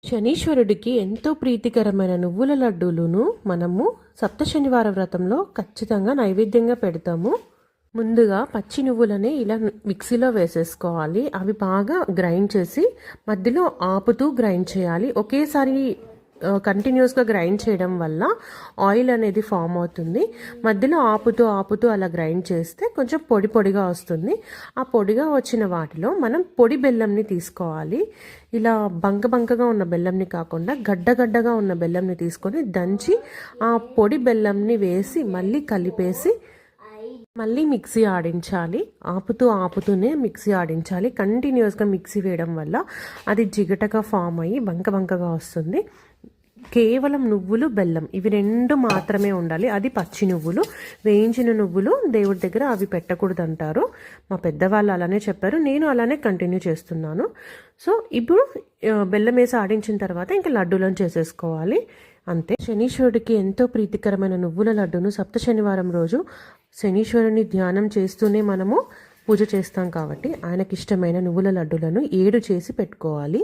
శనీశ్వరుడికి ఎంతో ప్రీతికరమైన నువ్వుల లడ్డూలును మనము సప్త శనివార వ్రతంలో ఖచ్చితంగా నైవేద్యంగా పెడతాము. ముందుగా పచ్చి నువ్వులని ఇలా మిక్సీలో వేసేసుకోవాలి. అవి బాగా గ్రైండ్ చేసి మధ్యలో ఆపుతూ గ్రైండ్ చేయాలి. ఒకేసారి కంటిన్యూస్గా గ్రైండ్ చేయడం వల్ల ఆయిల్ అనేది ఫామ్ అవుతుంది. మధ్యలో ఆపుతూ ఆపుతూ అలా గ్రైండ్ చేస్తే కొంచెం పొడి పొడిగా వస్తుంది. ఆ పొడిగా వచ్చిన వాటిలో మనం పొడి బెల్లంని తీసుకోవాలి. ఇలా బంకగా ఉన్న బెల్లంని కాకుండా గడ్డగా ఉన్న బెల్లంని తీసుకొని దంచి ఆ పొడి బెల్లంని వేసి మళ్ళీ కలిపేసి మళ్ళీ మిక్సీ ఆడించాలి. ఆపుతూనే మిక్సీ ఆడించాలి. కంటిన్యూస్గా మిక్సీ వేయడం వల్ల అది జిగటగా ఫామ్ అయ్యి బంకగా వస్తుంది. కేవలం నువ్వులు బెల్లం ఇవి రెండు మాత్రమే ఉండాలి. అది పచ్చి నువ్వులు. వేయించిన నువ్వులు దేవుడి దగ్గర అవి పెట్టకూడదు అంటారు. మా పెద్దవాళ్ళు అలానే చెప్పారు. నేను అలానే కంటిన్యూ చేస్తున్నాను. సో ఇప్పుడు బెల్లం వేసి ఆడించిన తర్వాత ఇంకా లడ్డూలను చేసేసుకోవాలి. అంతే. శనీశ్వరుడికి ఎంతో ప్రీతికరమైన నువ్వుల లడ్డును సప్త శనివారం రోజు శనీశ్వరుని ధ్యానం చేస్తూనే మనము పూజ చేస్తాం కాబట్టి ఆయనకి ఇష్టమైన నువ్వుల లడ్డులను 7 చేసి పెట్టుకోవాలి.